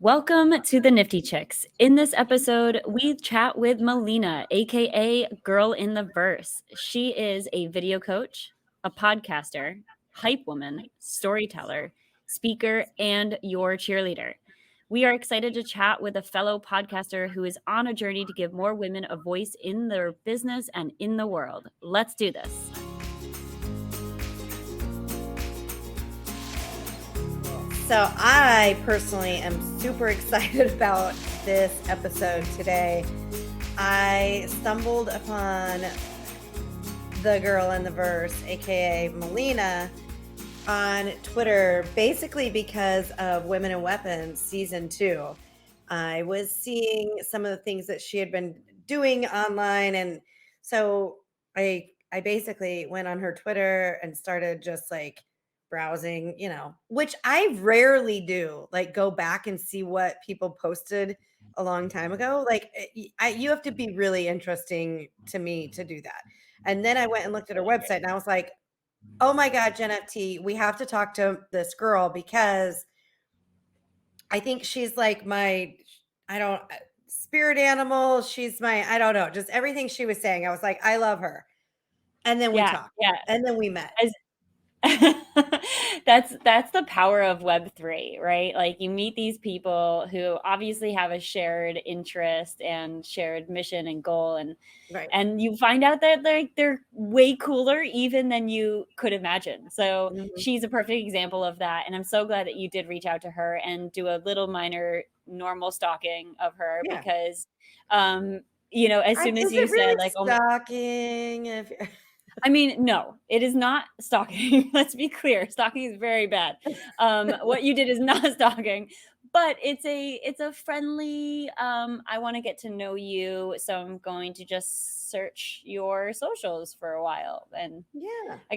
Welcome to the Nifty Chicks. In this episode, we chat with Melina, aka Girl in the Verse. She is a video coach, a podcaster, hype woman, storyteller, speaker, and your cheerleader. We are excited to chat with a fellow podcaster who is on a journey to give more women a voice in their business and in the world. Let's do this. So I personally am super excited about this episode today. I stumbled upon the Girl in the Verse, aka Melina, on Twitter, basically because of Women and Weapons Season 2. I was seeing some of the things that she had been doing online, and so I basically went on her Twitter and started just like browsing, which I rarely do, like go back and see what people posted a long time ago. Like you have to be really interesting to me to do that. And then I went and looked at her website and I was like, oh my God, Jen FT, we have to talk to this girl because I think she's like my, spirit animal. She's my, I don't know, just everything she was saying. I was like, I love her. And then we talked. Yeah. And then we met. That's the power of Web3, right? Like you meet these people who obviously have a shared interest and shared mission and goal, and right. And you find out that they're way cooler even than you could imagine. So she's a perfect example of that, and I'm so glad that you did reach out to her and do a little minor normal stalking of her because as soon as you said like stalking, I mean, no, it is not stalking. Let's be clear. Stalking is very bad. What you did is not stalking, but it's a friendly, I want to get to know you. So I'm going to just search your socials for a while. And yeah, I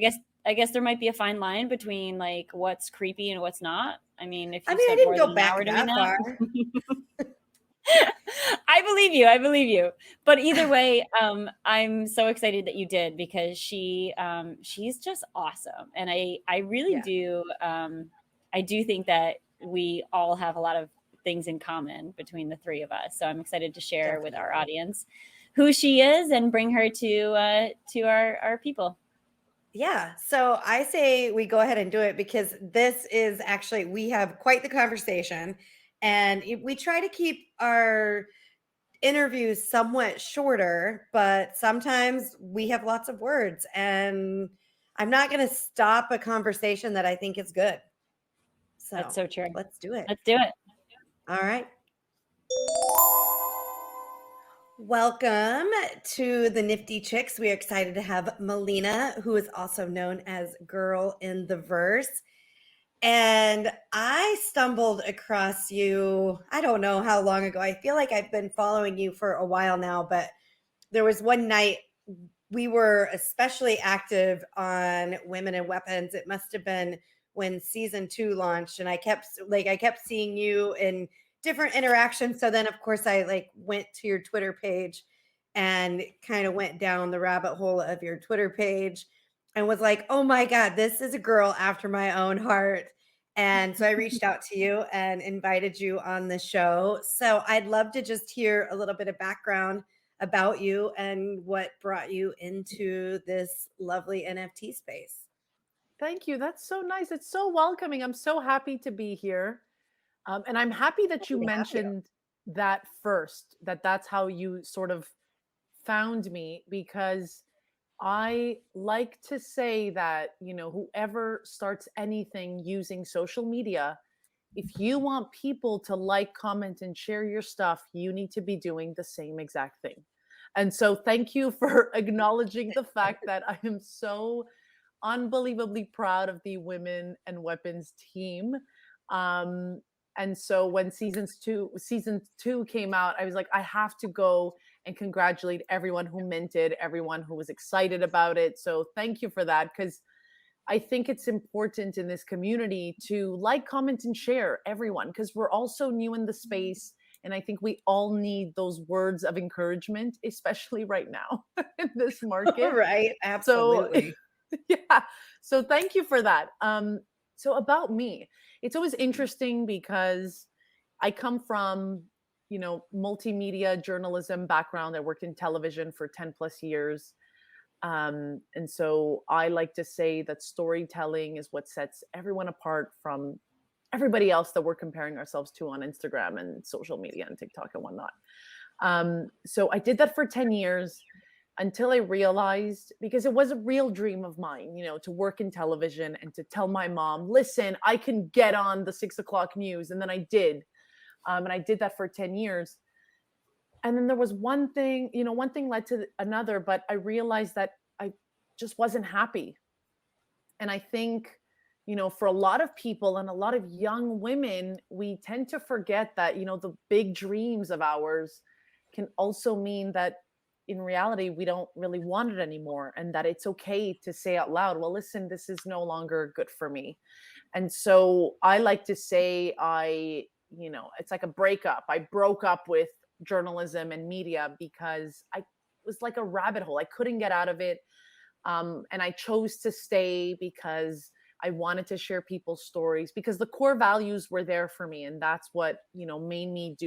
guess there might be a fine line between like what's creepy and what's not. I mean, if you I didn't go back that far. I believe you. But either way, I'm so excited that you did because she's just awesome. And I really do. I do think that we all have a lot of things in common between the three of us. So I'm excited to share with our audience who she is and bring her to our people. Yeah. So I say we go ahead and do it because this is actually, we have quite the conversation and we try to keep our interviews somewhat shorter, but sometimes we have lots of words and I'm not going to stop a conversation that I think is good. So that's so true. Let's do it. All right. Welcome to the Nifty Chicks. We are excited to have Melina, who is also known as Girl in the Verse. And I stumbled across you, I don't know how long ago. I feel like I've been following you for a while now, but there was one night we were especially active on Women and Weapons. It must have been when season 2 launched, and I kept seeing you in different interactions. So then of course I went to your Twitter page and kind of went down the rabbit hole of your Twitter page and was like, oh my God, this is a girl after my own heart. And so I reached out to you and invited you on the show. So I'd love to just hear a little bit of background about you and what brought you into this lovely NFT space. Thank you. That's so nice. It's so welcoming. I'm so happy to be here. And I'm happy that you mentioned that first, that's how you sort of found me, because I like to say that, whoever starts anything using social media, if you want people to like, comment, and share your stuff, you need to be doing the same exact thing. And so thank you for acknowledging the fact that I am so unbelievably proud of the Women and Weapons team. And so when season two came out, I was like, I have to go and congratulate everyone who minted, everyone who was excited about it. So thank you for that, because I think it's important in this community to like, comment, and share everyone, because we're all so new in the space. And I think we all need those words of encouragement, especially right now in this market. Right. Absolutely. Yeah. So thank you for that. So about me, it's always interesting because I come from, multimedia journalism background. I worked in television for 10 plus years. And so I like to say that storytelling is what sets everyone apart from everybody else that we're comparing ourselves to on Instagram and social media and TikTok and whatnot. So I did that for 10 years until I realized, because it was a real dream of mine, to work in television and to tell my mom, listen, I can get on the 6 o'clock news. And then I did. And I did that for 10 years. And then there was one thing led to another, but I realized that I just wasn't happy. And I think, for a lot of people and a lot of young women, we tend to forget that, the big dreams of ours can also mean that in reality, we don't really want it anymore. And that it's okay to say out loud, well, listen, this is no longer good for me. And so I like to say it's like a breakup. I broke up with journalism and media because I was like a rabbit hole. I couldn't get out of it. And I chose to stay because I wanted to share people's stories, because the core values were there for me. And that's what, made me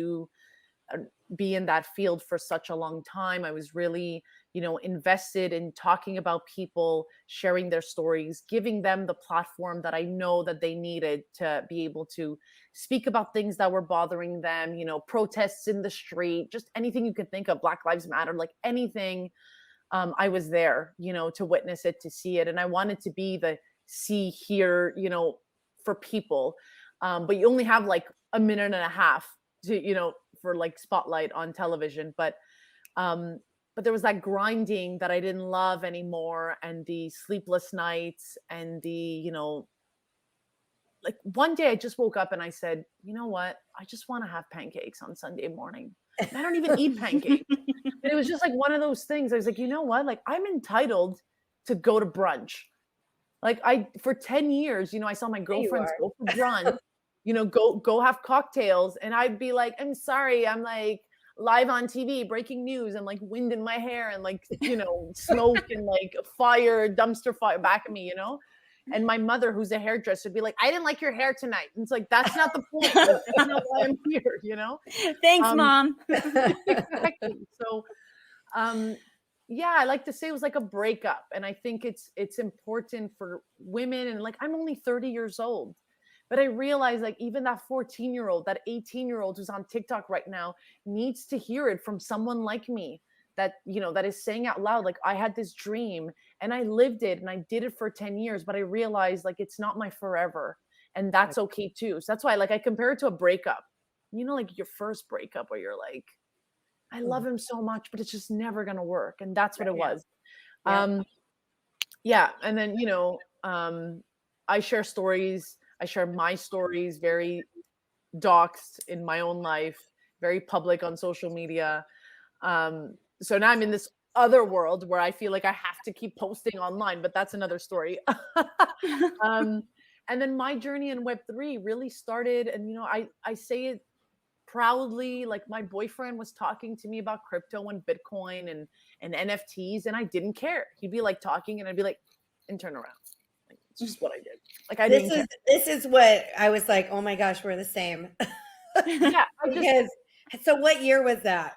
be in that field for such a long time. I was really, invested in talking about people, sharing their stories, giving them the platform that I know that they needed to be able to speak about things that were bothering them, protests in the street, just anything you could think of, Black Lives Matter, like anything. I was there, to witness it, to see it. And I wanted to be the see, hear, for people. But you only have like a minute and a half to, for like spotlight on television. But there was that grinding that I didn't love anymore, and the sleepless nights, and the, like one day I just woke up and I said, you know what? I just want to have pancakes on Sunday morning. And I don't even eat pancakes. But it was just like one of those things. I was like, you know what? Like, I'm entitled to go to brunch. Like for 10 years, I saw my girlfriends go for brunch, go have cocktails. And I'd be like, I'm sorry. I'm like live on TV, breaking news, and like wind in my hair, and like, smoke and like fire, dumpster fire back at me, And my mother, who's a hairdresser, would be like, I didn't like your hair tonight. And it's like, that's not the point. Like, that's not why I'm here, Thanks, Mom. Exactly. So, I like to say it was like a breakup. And I think it's important for women. And like, I'm only 30 years old, but I realize like even that 14-year-old, that 18-year-old who's on TikTok right now needs to hear it from someone like me, that, that is saying out loud, like, I had this dream and I lived it and I did it for 10 years, but I realized like, it's not my forever, and that's okay too. So that's why I compare it to a breakup, like your first breakup where you're like, I love him so much, but it's just never going to work. And that's what it was. Yeah. And then, I share stories. I share my stories, very doxed in my own life, very public on social media. So now I'm in this other world where I feel like I have to keep posting online, but that's another story. And then my journey in Web3 really started, and, I say it proudly, like my boyfriend was talking to me about crypto and Bitcoin and NFTs, and I didn't care. He'd be like talking and I'd be like, and turn around. Like, it's just what I did. Like, I didn't care. This is what I was like, oh my gosh, we're the same. Yeah. So what year was that?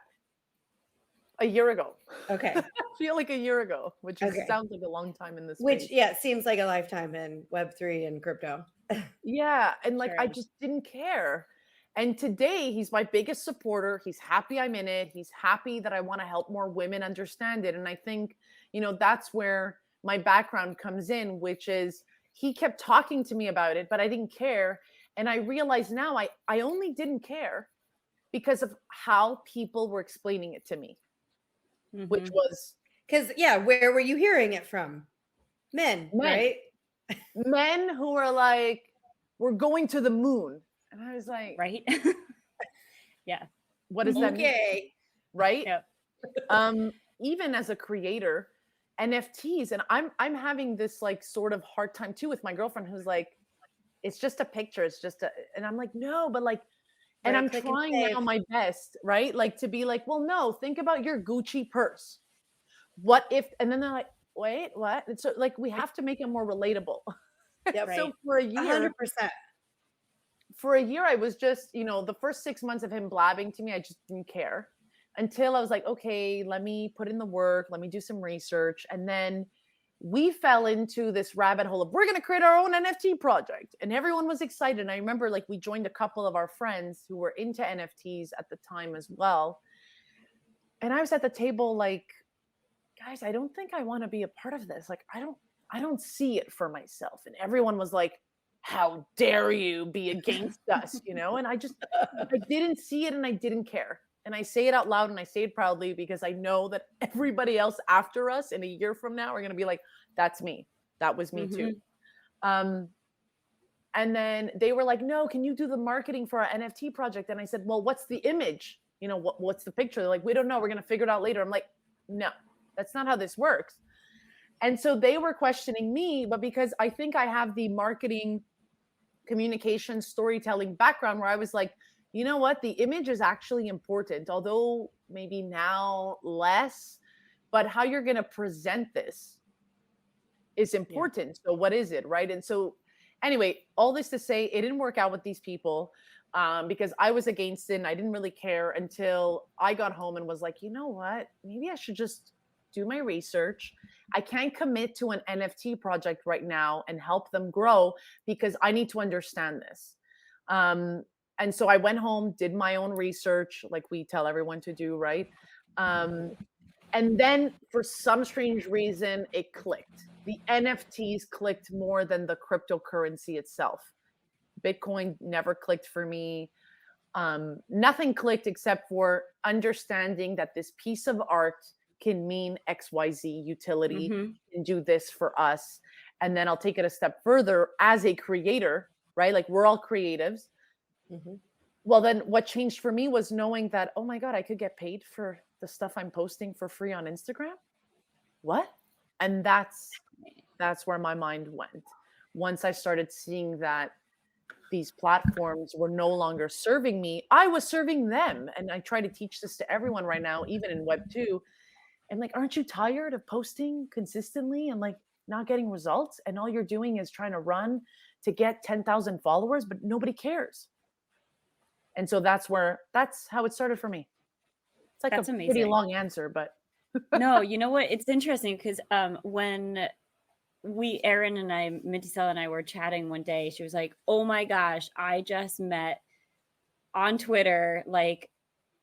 A year ago. Okay. I feel like a year ago, which sounds like a long time in this space. Which, seems like a lifetime in Web3 and crypto. Yeah. And like, I just didn't care. And today he's my biggest supporter. He's happy I'm in it. He's happy that I want to help more women understand it. And I think, that's where my background comes in, which is he kept talking to me about it, but I didn't care. And I realize now I only didn't care because of how people were explaining it to me, which was... Because, where were you hearing it from? Men, right? Men who were like, we're going to the moon. And I was like, right. Yeah. What does that mean? Right. Yep. Even as a creator, NFTs, and I'm having this like sort of hard time too with my girlfriend, who's like, it's just a picture. It's just and I'm like, no, but like, and I'm trying now my best, right? Like to be like, well, no, think about your Gucci purse. What if, and then they're like, wait, what? And so like, we have to make it more relatable. Yeah. So for a year, 100%. for a year, I was just, the first 6 months of him blabbing to me, I just didn't care until I was like, okay, let me put in the work. Let me do some research. And then we fell into this rabbit hole of we're going to create our own NFT project. And everyone was excited. And I remember like we joined a couple of our friends who were into NFTs at the time as well. And I was at the table like, guys, I don't think I want to be a part of this. Like, I don't see it for myself. And everyone was like, how dare you be against us, And I didn't see it and I didn't care. And I say it out loud and I say it proudly because I know that everybody else after us in a year from now are going to be like, that's me. That was me too. And then they were like, no, can you do the marketing for our NFT project? And I said, well, what's the image? What's the picture? They're like, we don't know. We're going to figure it out later. I'm like, no, that's not how this works. And so they were questioning me, but because I think I have the marketing, communication, storytelling background where I was like, you know what? The image is actually important, although maybe now less, but how you're going to present this is important. Yeah. So what is it? Right. And so anyway, all this to say, it didn't work out with these people because I was against it and I didn't really care until I got home and was like, you know what? Maybe I should just do my research. I can't commit to an NFT project right now and help them grow because I need to understand this. And so I went home, did my own research, like we tell everyone to do, right? And then for some strange reason, it clicked. The NFTs clicked more than the cryptocurrency itself. Bitcoin never clicked for me. Nothing clicked except for understanding that this piece of art can mean XYZ utility, and do this for us. And then I'll take it a step further as a creator, right? Like we're all creatives. Well, then what changed for me was knowing that, oh my God, I could get paid for the stuff I'm posting for free on Instagram. What? And that's where my mind went. Once I started seeing that these platforms were no longer serving me, I was serving them. And I try to teach this to everyone right now, even in Web 2. And like, aren't you tired of posting consistently and like not getting results? And all you're doing is trying to run to get 10,000 followers, but nobody cares. And so that's how it started for me. It's like a pretty long answer, but. No, you know what? It's interesting because when Erin and I, Minty Cell and I were chatting one day, she was like, oh my gosh, I just met on Twitter, like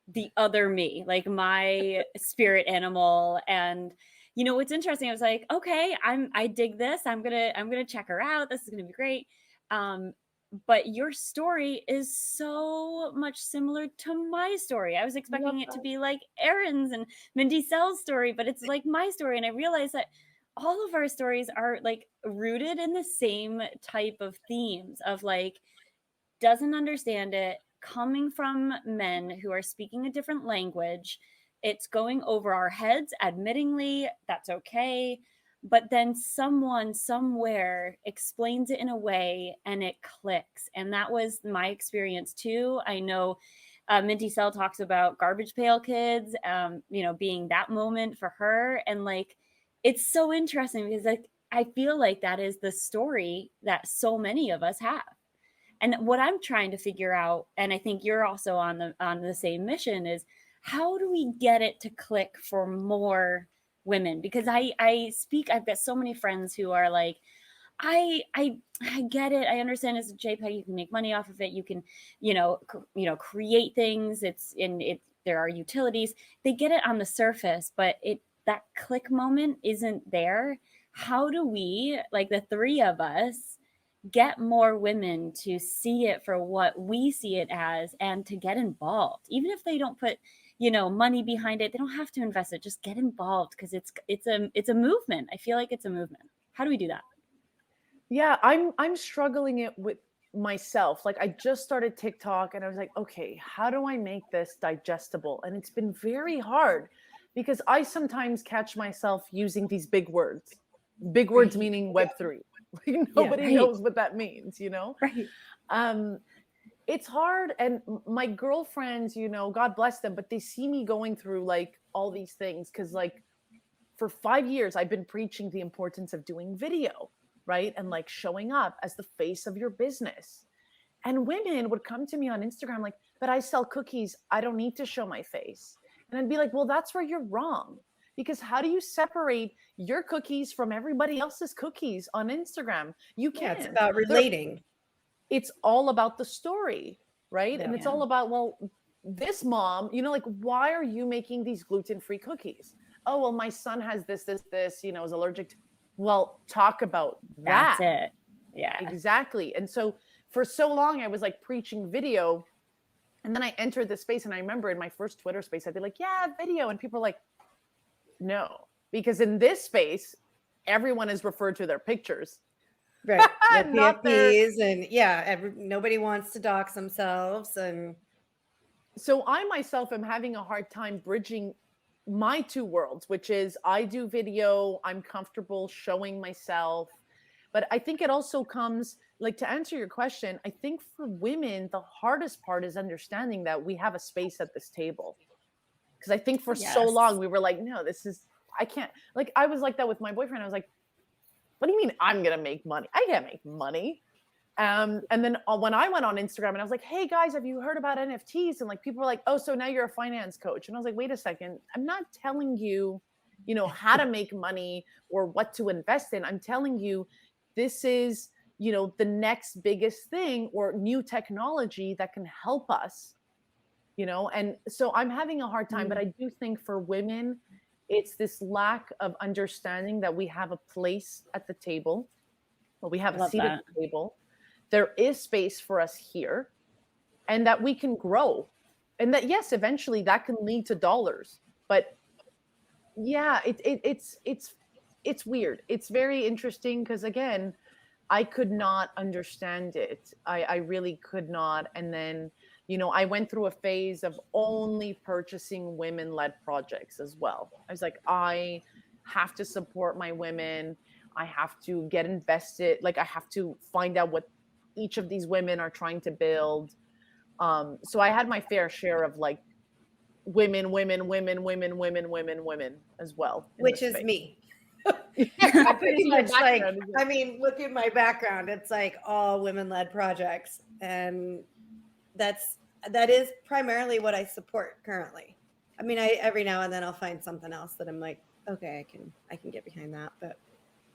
the other me, like my spirit animal. And what's interesting, I was like, okay, I dig this. I'm gonna check her out. This is gonna be great. But your story is so much similar to my story. I was expecting it to be like Erin's and Minty Cell's story, but it's like my story. And I realized that all of our stories are like rooted in the same type of themes of like, doesn't understand it, coming from men who are speaking a different language. It's going over our heads, admittingly, that's okay. But then someone somewhere explains it in a way and it clicks. And that was my experience too. I know Minty Cell talks about Garbage Pail Kids, being that moment for her. And like, it's so interesting because like, I feel like that is the story that so many of us have. And what I'm trying to figure out, and I think you're also on the same mission, is how do we get it to click for more women? Because I've got so many friends who are like, I get it. I understand as a JPEG, you can make money off of it. You can, create things. There are utilities. They get it on the surface, but that click moment isn't there. How do we, like the three of us, get more women to see it for what we see it as and to get involved, even if they don't put money behind it? They don't have to invest it. Just get involved because it's a movement. I feel like it's a movement. How do we do that? Yeah, I'm struggling it with myself. Like I just started TikTok and I was like, okay, how do I make this digestible? And it's been very hard because I sometimes catch myself using these big words meaning Web3. Like nobody knows what that means, Right. It's hard. And my girlfriends, God bless them, but they see me going through like all these things. Cause like for 5 years, I've been preaching the importance of doing video, right? And like showing up as the face of your business. And women would come to me on Instagram like, but I sell cookies. I don't need to show my face. And I'd be like, well, that's where you're wrong. Because how do you separate your cookies from everybody else's cookies on Instagram? You can't. It's about relating. It's all about the story, right? Yeah. And it's all about, well, this mom, like, why are you making these gluten-free cookies? Oh, well, my son has this, is allergic to. Well, talk about that. That's it. Yeah. Exactly. And so for so long, I was like preaching video. And then I entered the space. And I remember in my first Twitter space, I'd be like, yeah, video. And people are like, no, because in this space, everyone is referred to their pictures. Right. Not PFPs and nobody wants to dox themselves. And so I myself am having a hard time bridging my two worlds, which is I do video, I'm comfortable showing myself. But I think it also comes, like, to answer your question, I think for women, the hardest part is understanding that we have a space at this table. Because I think for so long we were like, no, I can't. Like, I was like that with my boyfriend. I was like, what do you mean I'm going to make money? I can't make money. And then when I went on Instagram and I was like, hey guys, have you heard about NFTs? And like, people were like, oh, so now you're a finance coach. And I was like, wait a second. I'm not telling you, how to make money or what to invest in. I'm telling you, this is, the next biggest thing or new technology that can help us, and so I'm having a hard time, but I do think for women, it's this lack of understanding that we have a place at the table. Well, we have a seat at the table. There is space for us here, and that we can grow, and that, yes, eventually that can lead to dollars. But yeah, it's weird. It's very interesting because, again, I could not understand it. I really could not. And then, I went through a phase of only purchasing women-led projects as well. I was like, I have to support my women. I have to get invested. Like, I have to find out what each of these women are trying to build. So I had my fair share of like women as well. Which is me. I pretty much like, I mean, look at my background. It's like all women-led projects. And that is primarily what I support currently. I mean, every now and then I'll find something else that I'm like, okay, I can get behind that. But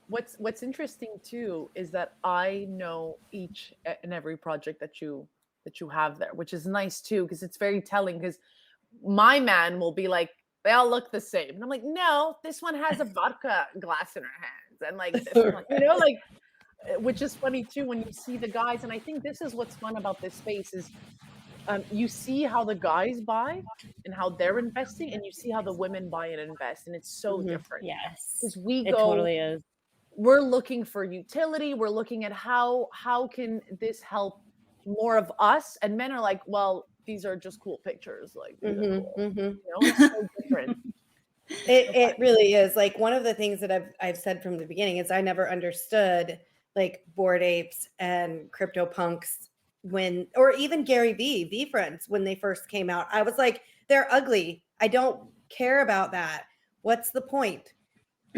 what's interesting too is that I know each and every project that you have there, which is nice too, because it's very telling. Because my man will be like, they all look the same, and I'm like, no, this one has a vodka glass in her hands, and like, this one, like, which is funny too when you see the guys. And I think this is what's fun about this space is you see how the guys buy and how they're investing, and you see how the women buy and invest, and it's so different. Yes, because it totally is. We're looking for utility. We're looking at how can this help more of us, and men are like, well, these are just cool pictures. Like, cool. It's so different. It really is. Like, one of the things that I've said from the beginning is I never understood like Bored Apes and CryptoPunks or even Gary V Friends when they first came out. I was like, they're ugly. I don't care about that. What's the point?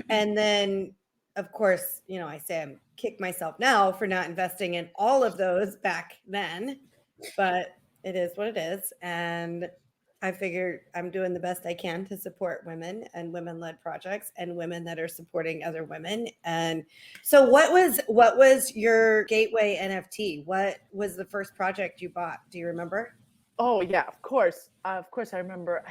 And then, of course, I say I'm kick myself now for not investing in all of those back then, but it is what it is. And I figure I'm doing the best I can to support women and women-led projects and women that are supporting other women. And so what was your gateway NFT? What was the first project you bought? Do you remember? Oh yeah, of course. I remember.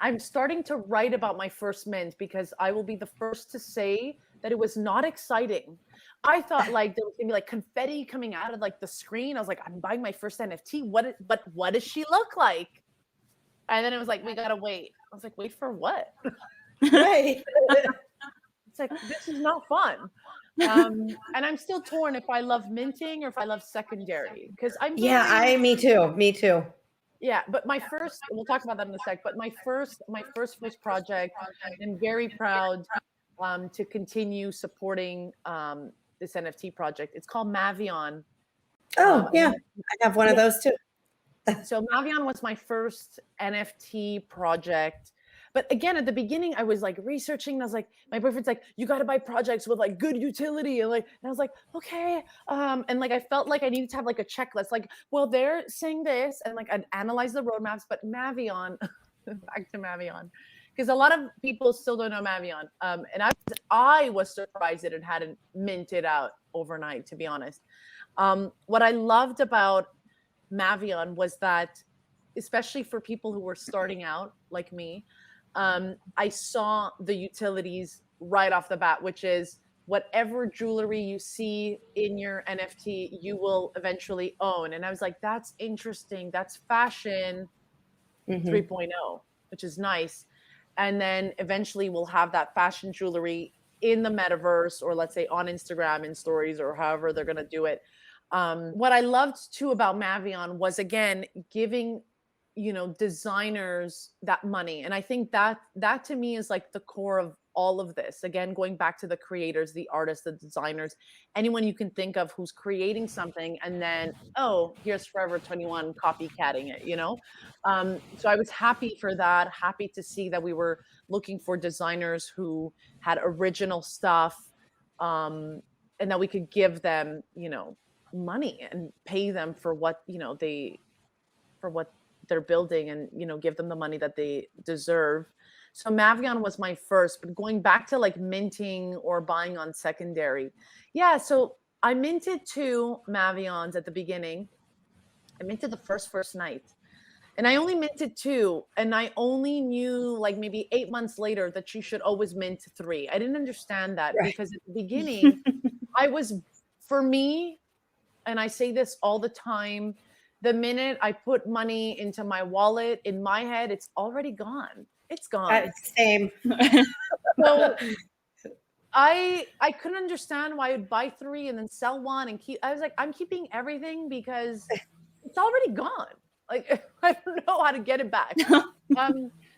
I'm starting to write about my first mint because I will be the first to say that it was not exciting. I thought like there was gonna be like confetti coming out of like the screen. I was like, I'm buying my first NFT. But what does she look like? And then it was like, we gotta wait. I was like, wait for what? Right. It's like, this is not fun. And I'm still torn if I love minting or if I love secondary. Because me too. Yeah, but we'll talk about that in a sec. But my first project, I'm very proud to continue supporting this NFT project. It's called Mavion. Oh, yeah. I have one of those too. So Mavion was my first NFT project. But again, at the beginning, I was like researching. And I was like, my boyfriend's like, you got to buy projects with like good utility. And I was like, okay. And like, I felt like I needed to have like a checklist. Like, well, they're saying this, and like I'd analyze the roadmaps. But Mavion, back to Mavion, because a lot of people still don't know Mavion. And I was surprised that it hadn't minted out overnight, to be honest. What I loved about Mavion was that, especially for people who were starting out like me, I saw the utilities right off the bat, which is whatever jewelry you see in your NFT, you will eventually own. And I was like, that's interesting. That's fashion 3.0, which is nice. And then eventually we'll have that fashion jewelry in the metaverse, or let's say on Instagram in stories, or however they're going to do it. What I loved too about Mavion was, again, giving designers that money. And I think that to me is like the core of all of this. Again, going back to the creators, the artists, the designers, anyone you can think of who's creating something, and then, oh, here's Forever 21 copycatting it, so I was happy for that, happy to see that we were looking for designers who had original stuff, and that we could give them money and pay them for what they're building, and give them the money that they deserve. So Mavion was my first. But going back to like minting or buying on secondary, so I minted 2 Mavions at the beginning. I minted the first night, and I only minted 2, and I only knew like maybe 8 months later that you should always mint 3. I didn't understand that, because at the beginning for me, and I say this all the time, the minute I put money into my wallet, in my head, it's already gone. It's gone. Same. So I couldn't understand why I would buy 3 and then sell 1 and keep. I was like, I'm keeping everything because it's already gone. Like, I don't know how to get it back.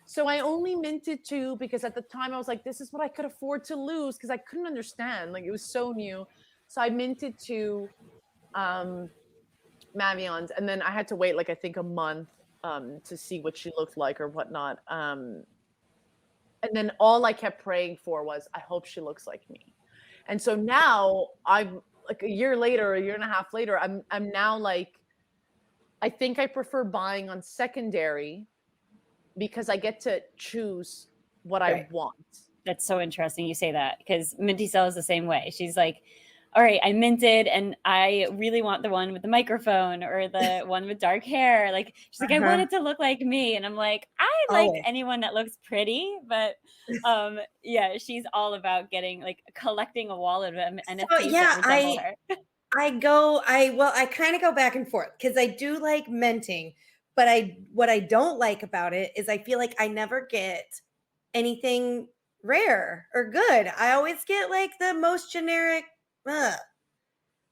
So I only minted 2 because at the time I was like, this is what I could afford to lose, because I couldn't understand. Like, it was so new. So I minted 2 Mavions, and then I had to wait like I think a month to see what she looked like or whatnot. And then all I kept praying for was, I hope she looks like me. And so now I'm like a year and a half later, I'm now like, I think I prefer buying on secondary because I get to choose what I want. That's so interesting you say that, because Minty Cell is the same way. She's like, all right, I minted and I really want the one with the microphone or the one with dark hair. Like, she's like, I want it to look like me. And I'm like, I like anyone that looks pretty. But she's all about collecting a wallet of NFTs that resemble her. I kind of go back and forth, because I do like minting, but what I don't like about it is I feel like I never get anything rare or good. I always get like the most generic.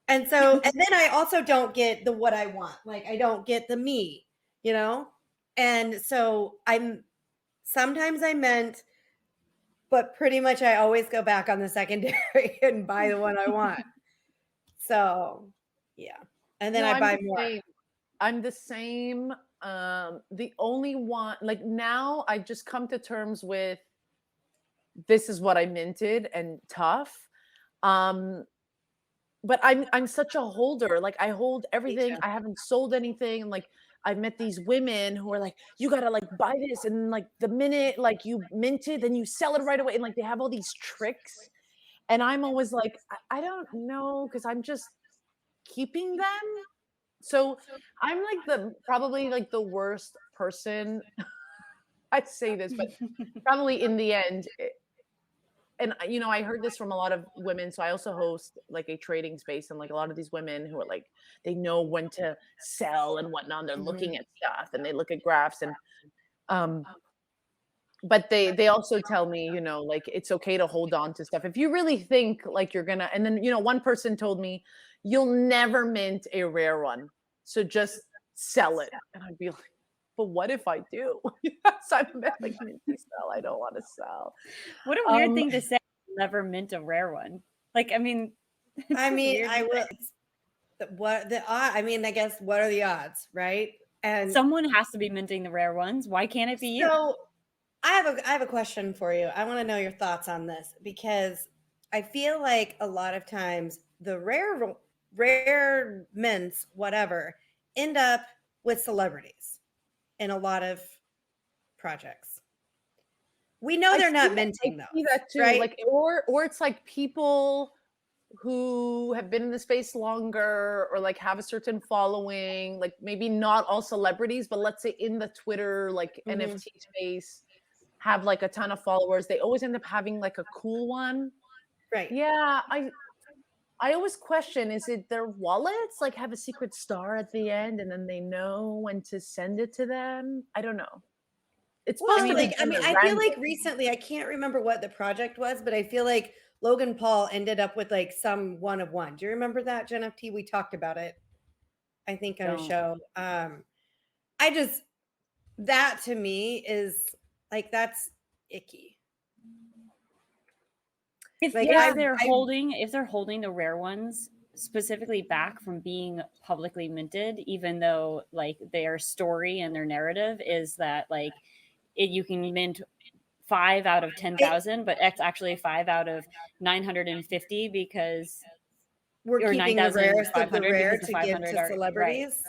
And so, and then I also don't get the what I want. Like, I don't get the me, and so sometimes I mint, but pretty much I always go back on the secondary and buy the one I want. So and then I buy more. I'm the same. The only one, like, now I just come to terms with, this is what I minted, and tough. But I'm such a holder. Like, I hold everything. I haven't sold anything. And like, I've met these women who are like, you gotta like buy this, and like the minute like you mint it, then you sell it right away. And like, they have all these tricks. And I'm always like, I don't know, because I'm just keeping them. So I'm like probably like the worst person. I'd say this, but probably in the end. And I heard this from a lot of women. So I also host like a trading space, and like a lot of these women who are like, they know when to sell and whatnot. They're looking at stuff and they look at graphs, and but they also tell me, like, it's okay to hold on to stuff if you really think like you're gonna. And then one person told me, you'll never mint a rare one, so just sell it. And I'd be like, but what if I do? So I'm like, Minty Cell, I don't want to sell. What a weird thing to say. Never mint a rare one. Like, I mean, I will. I guess, what are the odds, right? And someone has to be minting the rare ones. Why can't it be you? So I have a question for you. I want to know your thoughts on this because I feel like a lot of times the rare mints, whatever, end up with celebrities in a lot of projects. We know they're not minting I see those, that too. right? Like, or it's like people who have been in the space longer or like have a certain following, like maybe not all celebrities, but let's say in the Twitter, like Mhm. NFT space, have like a ton of followers. They always end up having like a cool one. Right. Yeah, I always question, is it their wallets like have a secret star at the end and then they know when to send it to them? I don't know. It's Well, supposed to be done at I feel random. like recently, I can't remember what the project was, but I feel like Logan Paul ended up with like some one of one. Do you remember that, Jen FT? We talked about it, I think, on a Don't. show. I just, that to me is like, that's icky. If, Like, if they're holding the rare ones specifically back from being publicly minted, even though like their story and their narrative is that like you can mint 5 out of 10,000, but it's actually 5 out of 950 because we're or keeping the rarest of the 9,500 rare because the to give 500 to are right. celebrities.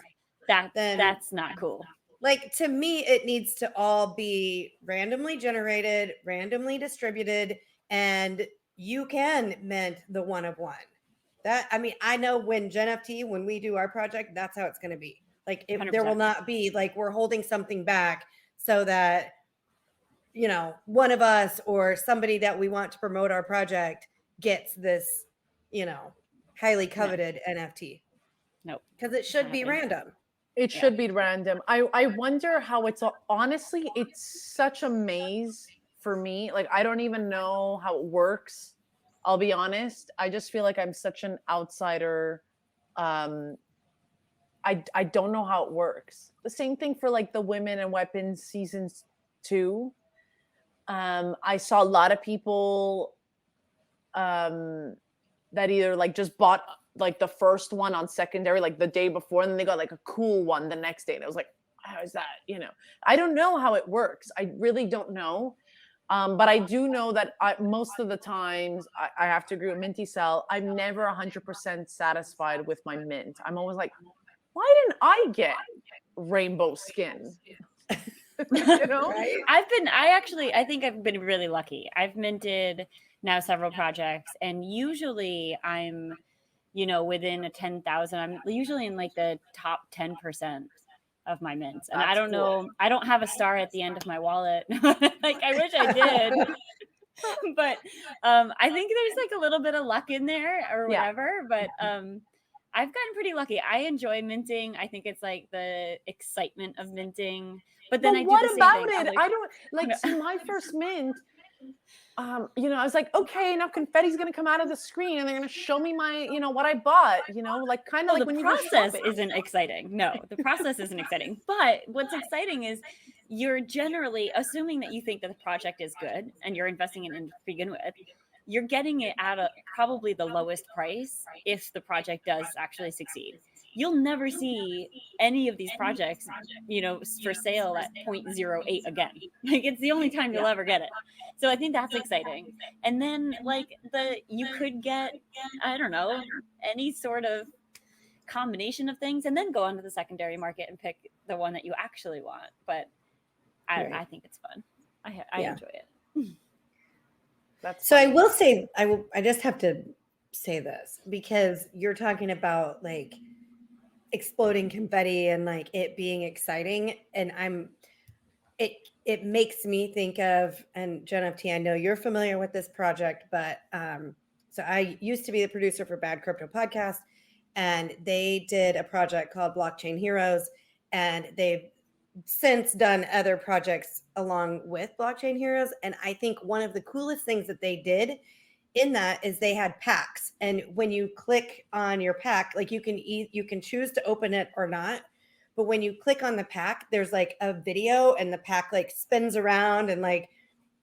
Then That's not cool. like, to me, it needs to all be randomly generated, randomly distributed, and you can mint the one of one. That, I mean, I know when Gen FT, when we do our project, that's how it's going to be. Like, there will 100%. not be like we're holding something back so that, you know, one of us or somebody that we want to promote our project gets this, you know, highly coveted NFT. Nope. Because it should be random. It should be random. I wonder how honestly, it's such a maze for me. Like, I don't even know how it works. I'll be honest. I just feel like I'm such an outsider. I don't know how it works. The same thing for like the Women and Weapons seasons 2. I saw a lot of people that either like just bought like the first one on secondary like the day before, and then they got like a cool one the next day. And I was like, how is that? You know, I don't know how it works. I really don't know. But I do know that most of the times I have to agree with Minty Cell. I'm never 100% satisfied with my mint. I'm always like, why didn't I get rainbow skin? You know, Right? I think I've been really lucky. I've minted now several projects, and usually I'm, you know, within a 10,000. I'm usually in like the top 10% of my mints. And I don't know, I don't have a star at the end of my wallet. Like, I wish I did. But I think there's like a little bit of luck in there or whatever. But I've gotten pretty lucky. I enjoy minting. I think it's like the excitement of minting. But then I do the same about thing. it? Like, I don't like see my first mint. You know, I was like, okay, now confetti's gonna come out of the screen and they're gonna show me my, you know, what I bought, you know, like kind of like when the you go process shopping. isn't exciting. No, the process isn't exciting. But what's exciting is you're generally assuming that you think that the project is good and you're investing in it to begin with. You're getting it at probably the lowest price if the project does actually succeed. You'll never see any of these projects, you know, for sale at 0.08 again. Like, it's the only time you'll ever get it. So I think that's exciting. And then like you could get, I don't know, any sort of combination of things and then go onto the secondary market and pick the one that you actually want. But I think it's fun. I enjoy it. So I will say, I just have to say this because you're talking about like exploding confetti and like it being exciting, and it makes me think of, and Jen FT, I know you're familiar with this project, but so I used to be the producer for Bad Crypto Podcast, and they did a project called Blockchain Heroes, and they've since done other projects along with Blockchain Heroes. And I think one of the coolest things that they did in that is they had packs. And when you click on your pack, like you can choose to open it or not. But when you click on the pack, there's like a video and the pack like spins around and like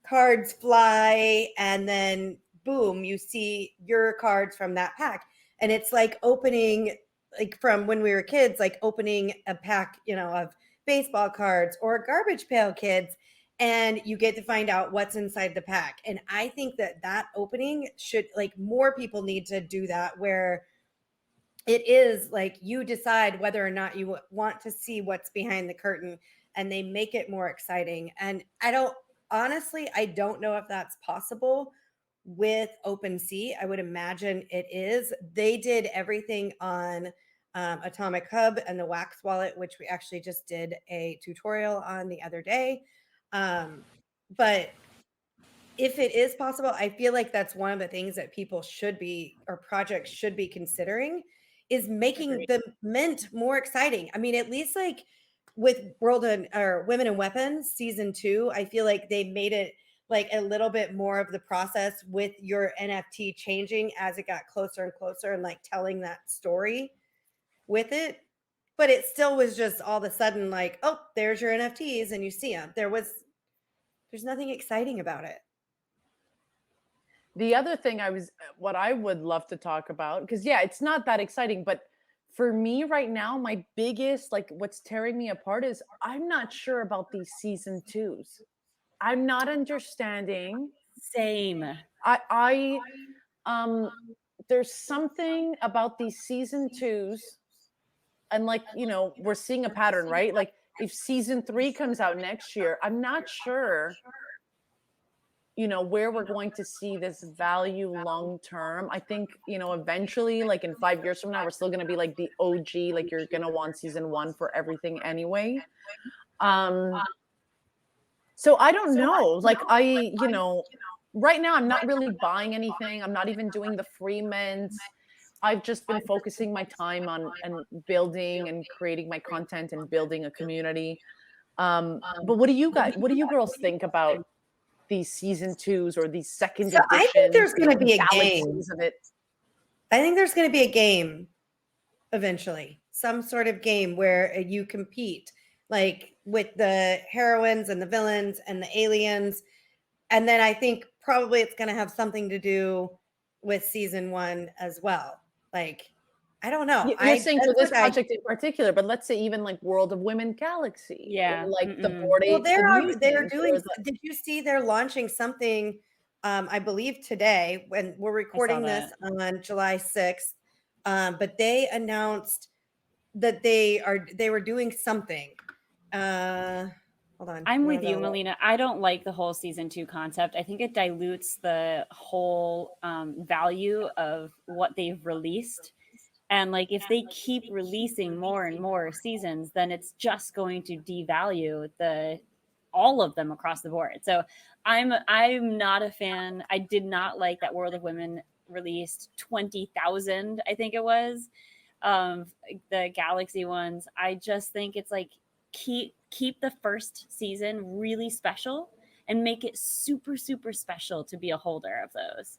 cards fly. And then boom, you see your cards from that pack. And it's like opening, like from when we were kids, like opening a pack, you know, of baseball cards or garbage pail kids. and you get to find out what's inside the pack. And I think that opening should, like, more people need to do that, where it is like you decide whether or not you want to see what's behind the curtain, and they make it more exciting. And I don't know if that's possible with OpenSea. I would imagine it is. They did everything on Atomic Hub and the Wax wallet, which we actually just did a tutorial on the other day. But if it is possible, I feel like that's one of the things that people should be, or projects should be, considering, is making the mint more exciting. I mean, at least like with Women and Weapons season 2, I feel like they made it like a little bit more of the process with your NFT changing as it got closer and closer, and like telling that story with it. But it still was just all of a sudden like, oh, there's your NFTs and you see them. There's nothing exciting about it. The other thing what I would love to talk about, because yeah, it's not that exciting, but for me right now, my biggest, like, what's tearing me apart is I'm not sure about these season 2s. I'm not understanding. Same. There's something about these season 2s, and like, we're seeing a pattern, right? Like if season 3 comes out next year, I'm not sure where we're going to see this value long term. I think, eventually, like in 5 years from now, we're still going to be like the OG, like you're going to want season 1 for everything anyway. So I don't know. Like right now I'm not really buying anything. I'm not even doing the free mints. I've just been focusing my time on and building and creating my content and building a community. But what do you girls think about these season 2s or these second editions? I think there's going to be a game of it. I think there's going to be a game eventually, some sort of game where you compete, like with the heroines and the villains and the aliens. And then I think probably it's going to have something to do with season 1 as well. Like, I don't know. You're saying for this project in particular, but let's say even like World of Women Galaxy. Yeah. Like the board. Well, they're doing. Did you see they're launching something? I believe today, when we're recording this on July 6th. But they announced that they were doing something. Hold on. I'm with you, Melina. I don't like the whole season 2 concept. I think it dilutes the whole value of what they've released. And like, if they keep releasing more and more seasons, then it's just going to devalue all of them across the board. So I'm not a fan. I did not like that World of Women released 20,000, I think it was, the Galaxy ones. I just think it's like, keep the first season really special and make it super, super special to be a holder of those.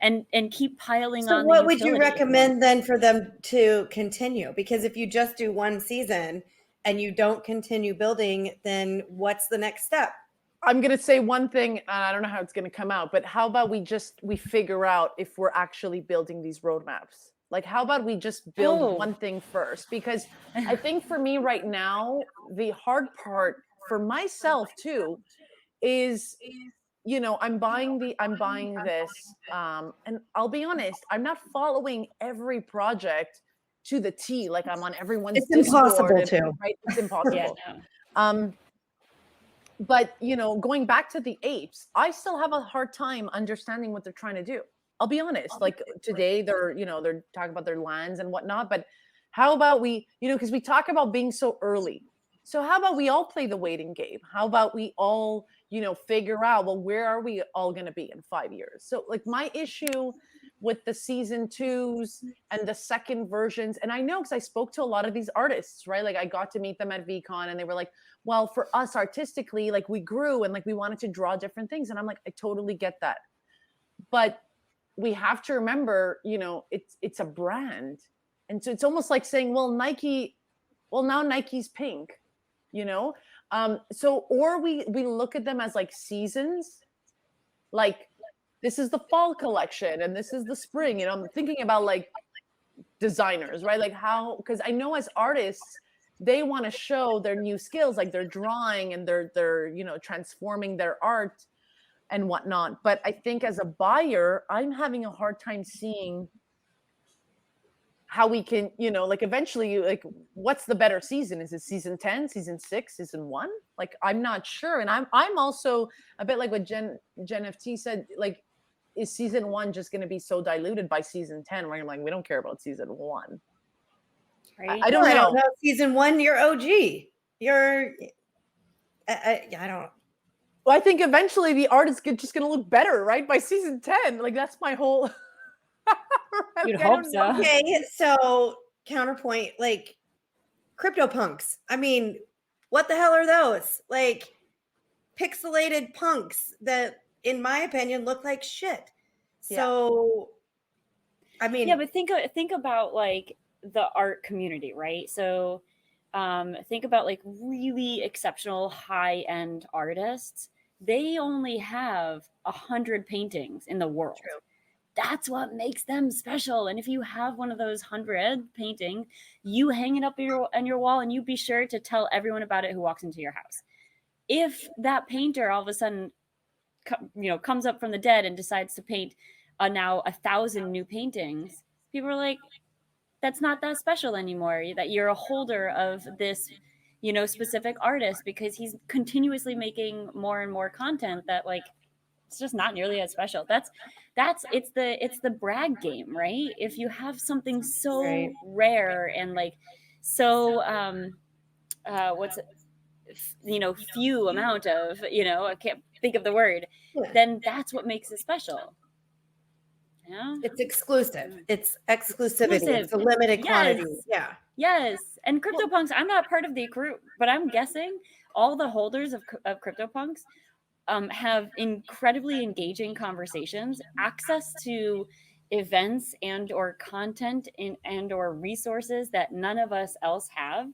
And keep piling on. So what would you recommend then for them to continue? Because if you just do one season and you don't continue building, then what's the next step? I'm going to say one thing, and I don't know how it's going to come out, but how about we figure out if we're actually building these roadmaps? Like, how about we just build one thing first? Because I think for me right now, the hard part for myself too is, I'm buying this. And I'll be honest, I'm not following every project to the T. Like I'm on everyone's Discord. Impossible to. Right? It's impossible. Yeah, no. But, going back to the apes, I still have a hard time understanding what they're trying to do. I'll be honest. Like today they're talking about their lands and whatnot, but how about we, because we talk about being so early. So how about we all play the waiting game? How about we all, figure out, well, where are we all going to be in 5 years? So like my issue with the season 2s and the second versions, and I know because I spoke to a lot of these artists, right? Like I got to meet them at VCon and they were like, well, for us artistically, like we grew and like we wanted to draw different things. And I'm like, I totally get that. But we have to remember, it's a brand. And so it's almost like saying, well, now Nike's pink, so, or we look at them as like seasons, like this is the fall collection and this is the spring, I'm thinking about like designers, right? Like because I know as artists, they want to show their new skills, like they're drawing and they're you know, transforming their art and whatnot. But I think as a buyer, I'm having a hard time seeing how we can, you know, like eventually, like, what's the better season? Is it season 10, season 6, season 1? Like, I'm not sure. And I'm also a bit like what Jen FT said, like, is season 1 just going to be so diluted by season 10 where I'm like, we don't care about season 1? Right. I don't know. Season 1, you're OG. You're, I don't. Well, I think eventually the art is just going to look better, right? By season 10. Like, that's my whole. You'd hope so. Okay, so counterpoint, like CryptoPunks. I mean, what the hell are those? Like pixelated punks that, in my opinion, look like shit. So, I mean, yeah, but think about like the art community, right? So, think about like really exceptional high-end artists. They only have 100 paintings in the world. True. That's what makes them special. And if you have one of those 100 paintings, you hang it up on your wall, and you be sure to tell everyone about it who walks into your house. If that painter all of a sudden, you know, comes up from the dead and decides to paint now 1,000 new paintings, people are like, that's not that special anymore. That you're a holder of this, you know, specific artist, because he's continuously making more and more content that, like, it's just not nearly as special. It's the brag game, right? If you have something so rare and like so few amount of, you know, I can't think of the word, then that's what makes it special. Yeah. It's exclusive. It's exclusivity. It's a limited quantity. Yeah. Yes. And CryptoPunks, I'm not part of the group, but I'm guessing all the holders of CryptoPunks have incredibly engaging conversations, access to events and or content and or resources that none of us else have.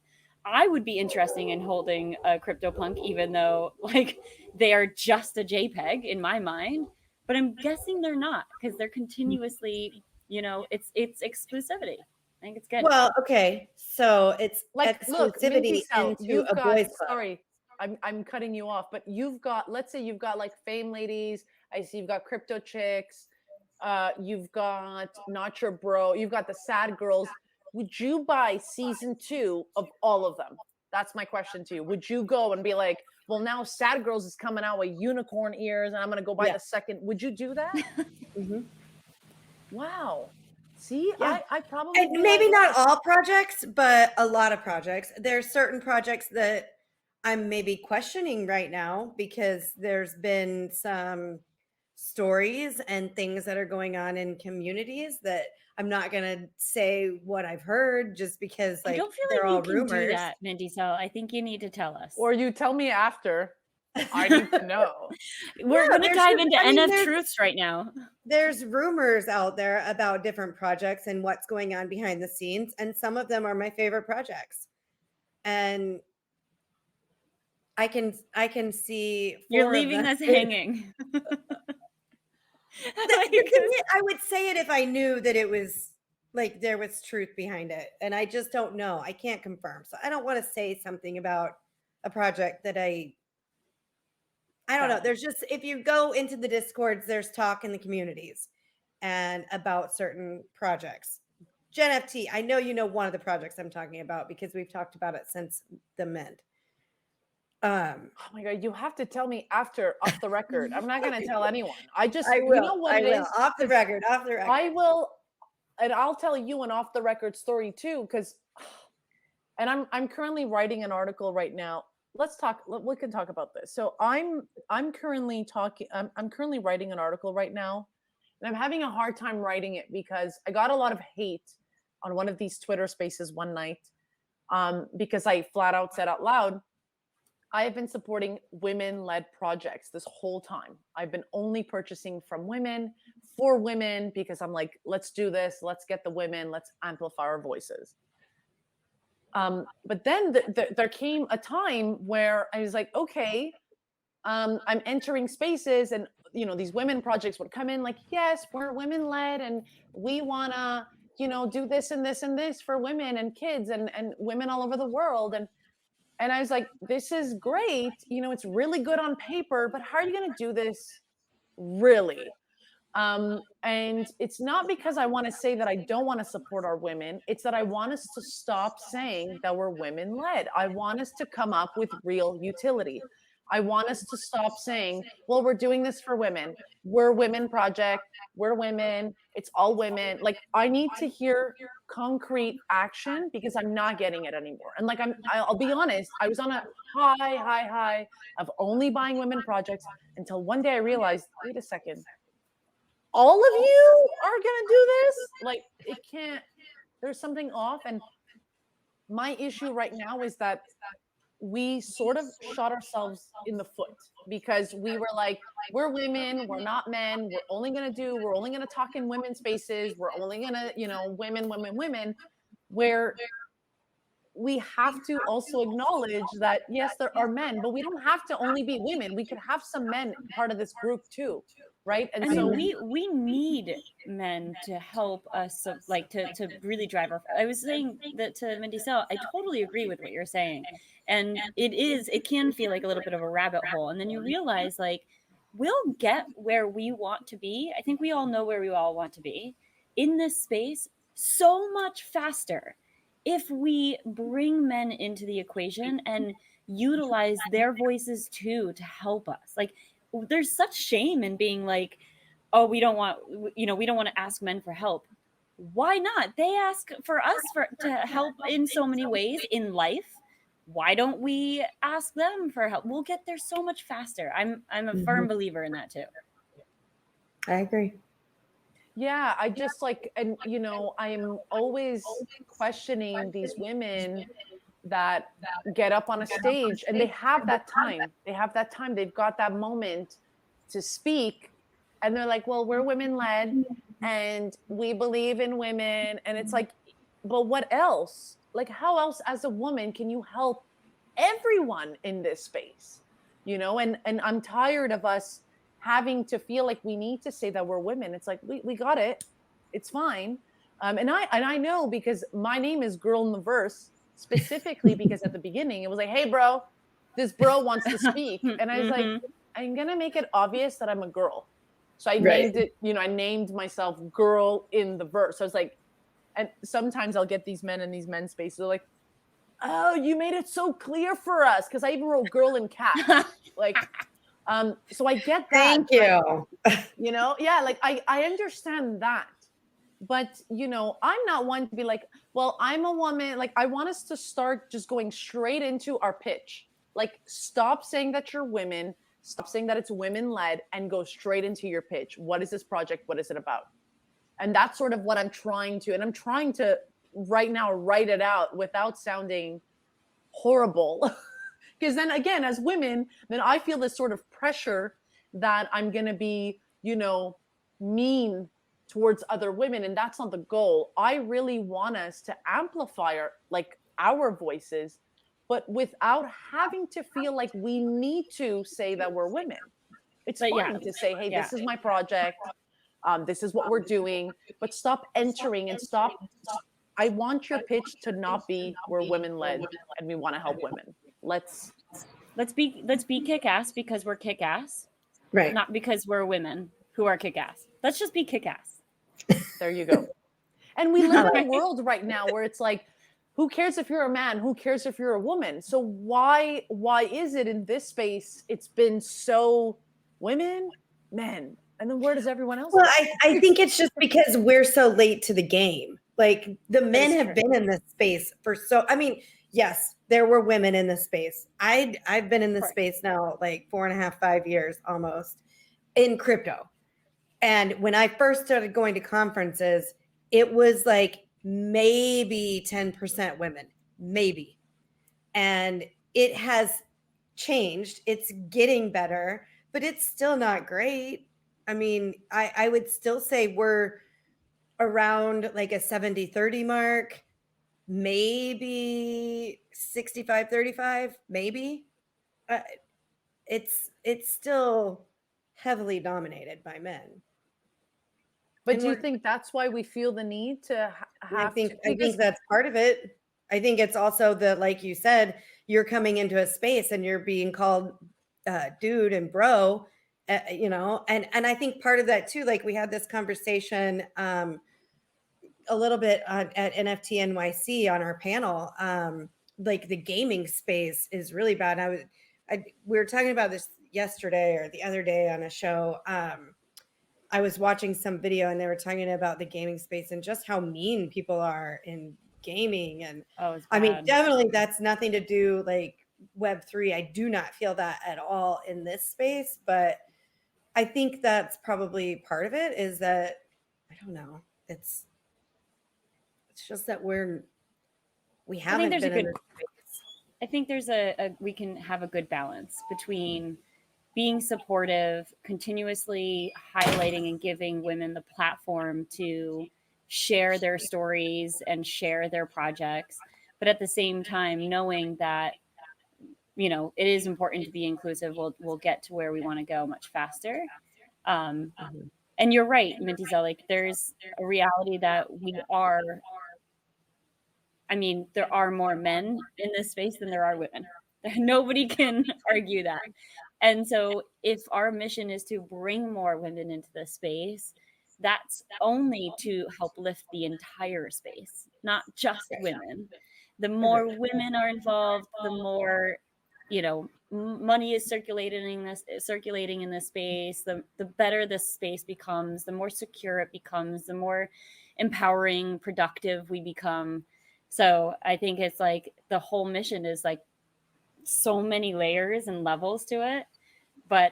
I would be interested in holding a CryptoPunk, even though like they are just a JPEG in my mind, but I'm guessing they're not, because they're continuously, you know, it's exclusivity. I think it's good. Well, okay, so it's like exclusivity into a boys club. Sorry, I'm cutting you off, but you've got, let's say you've got like Fame Ladies. I see you've got Crypto Chicks. You've got Not Your Bro. You've got the Sad Girls. Would you buy season 2 of all of them? That's my question to you. Would you go and be like, well, now Sad Girls is coming out with unicorn ears, and I'm going to go buy the second. Would you do that? Mm-hmm. Wow. See, I probably maybe not all projects, but a lot of projects. There's certain projects that I'm maybe questioning right now, because there's been some stories and things that are going on in communities that I'm not going to say what I've heard, just because like I don't feel they're like all you can rumors. do that, Mindy. So I think you need to tell us, or you tell me after. I need to know. We're going to dive into NF truths right now. There's rumors out there about different projects and what's going on behind the scenes, and some of them are my favorite projects. And I can see you're leaving us hanging. I would say it if I knew that it was like there was truth behind it, and I just don't know. I can't confirm, so I don't want to say something about a project that I don't know. There's just, if you go into the Discords, there's talk in the communities and about certain projects. Jen FT, I know you know one of the projects I'm talking about, because we've talked about it since the Mint. Oh my God, you have to tell me after, off the record. I'm not going to tell anyone. I will. You know what it is? Off the record. I will, and I'll tell you an off the record story too, because, and I'm currently writing an article right now. We can talk about this. So I'm currently writing an article right now, and I'm having a hard time writing it because I got a lot of hate on one of these Twitter spaces one night, because I flat out said out loud, I have been supporting women-led projects this whole time. I've been only purchasing from women, for women, because I'm like, let's do this. Let's get the women. Let's amplify our voices. But then there came a time where I was like, okay, I'm entering spaces, and you know, these women projects would come in like, yes, we're women-led, and we wanna do this and this and this for women and kids and women all over the world. And I was like, this is great. It's really good on paper, but how are you going to do this really? And it's not because I want to say that I don't want to support our women. It's that I want us to stop saying that we're women led. I want us to come up with real utility. I want us to stop saying, well, we're doing this for women. We're women project. We're women. It's all women. Like, I need to hear concrete action because I'm not getting it anymore. And like, I'll be honest, I was on a high of only buying women projects until one day I realized, wait a second, all of you are going to do this? Like, it can't, there's something off. And my issue right now is that we sort of shot ourselves in the foot because we were like, we're women, we're not men, we're only going to talk in women's spaces, we're only going to, women, where we have to also acknowledge that, yes, there are men, but we don't have to only be women. We could have some men part of this group too, right? And so we need men to help us, like to really drive our. I was saying that to Mindy Sell, I totally agree with what you're saying, and it can feel like a little bit of a rabbit hole, and then you realize like we'll get where we want to be. I think we all know where we all want to be in this space so much faster if we bring men into the equation and utilize their voices too to help us. Like, there's such shame in being like, oh, we don't want to ask men for help. Why not? They ask for us to help in so many ways in life. Why don't we ask them for help? We'll get there so much faster. I'm a firm believer in that too. I agree. Yeah, I just like, and I'm always questioning these women that get up on a stage and they have that time. They've got that moment to speak. And they're like, well, we're women led and we believe in women. And it's like, but what else? Like, how else as a woman can you help everyone in this space? And I'm tired of us having to feel like we need to say that we're women. It's like, we got it. It's fine. And I know because my name is Girl in the Verse, specifically because at the beginning it was like, hey, bro, this bro wants to speak. And I was like, I'm going to make it obvious that I'm a girl. So I named it, I named myself Girl in the Verse. So I was like, and sometimes I'll get these men in these men's spaces. They're like, oh, you made it so clear for us. Cause I even wrote girl in caps. Like, so I get that. Thank you. Yeah, like I understand that. But, I'm not one to be like, well, I'm a woman. Like, I want us to start just going straight into our pitch. Like, stop saying that you're women, stop saying that it's women led, and go straight into your pitch. What is this project? What is it about? And that's sort of what I'm trying to right now write it out without sounding horrible. Because then again, as women, then I feel this sort of pressure that I'm going to be, mean towards other women. And that's not the goal. I really want us to amplify our voices, but without having to feel like we need to say that we're women. It's fine to say, hey, this is my project. This is what we're doing, but stop entering and stop. I want your pitch to not be we're women led and we want to help women. Let's be kick-ass because we're kick-ass, right? Not because we're women who are kick-ass. Let's just be kick-ass. There you go. And we live in a world right now where it's like, who cares if you're a man? Who cares if you're a woman? So why is it in this space it's been so women, men, and then where does everyone else? Well, I think it's just because we're so late to the game. Like, the men have been in this space for yes, there were women in this space. I've been in this space now like 4.5, 5 years almost in crypto. And when I first started going to conferences, it was like maybe 10% women, maybe. And it has changed. It's getting better, but it's still not great. I mean, I would still say we're around like a 70-30 mark, maybe 65-35, maybe. It's still heavily dominated by men. But do you think that's why we feel the need to have to? I think that's part of it. I think it's also the, like you said, you're coming into a space and you're being called dude and bro, you know, and I think part of that too, like we had this conversation a little bit at NFT NYC on our panel. Like the gaming space is really bad. We were talking about this yesterday or the other day on a show. I was watching some video and they were talking about the gaming space and just how mean people are in gaming. And I mean, definitely that's nothing to do like Web3. I do not feel that at all in this space, but I think that's probably part of it is that, I don't know, it's just that we haven't been in this space. I think there's we can have a good balance between being supportive, continuously highlighting and giving women the platform to share their stories and share their projects, but at the same time knowing that, you know, it is important to be inclusive. We'll get to where we want to go much faster. And you're right, Mintiza, like there's a reality that there are more men in this space than there are women. Nobody can argue that. And so if our mission is to bring more women into the space, that's only to help lift the entire space, not just women. The more women are involved, the more, you know, money is circulating in this space, the better this space becomes, the more secure it becomes, the more empowering, productive we become. So I think it's like the whole mission is like so many layers and levels to it, but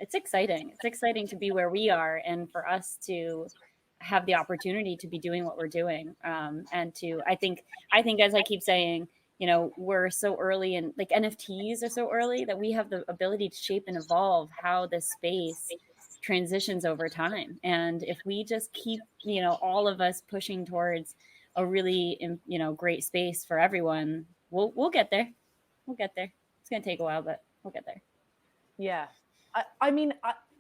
it's exciting. It's exciting to be where we are and for us to have the opportunity to be doing what we're doing. And to, I think as I keep saying, you know, we're so early and like NFTs are so early that we have the ability to shape and evolve how this space transitions over time. And if we just keep, you know, all of us pushing towards a really, you know, great space for everyone, we'll get there. We'll get there. It's going to take a while, but we'll get there. Yeah. I mean,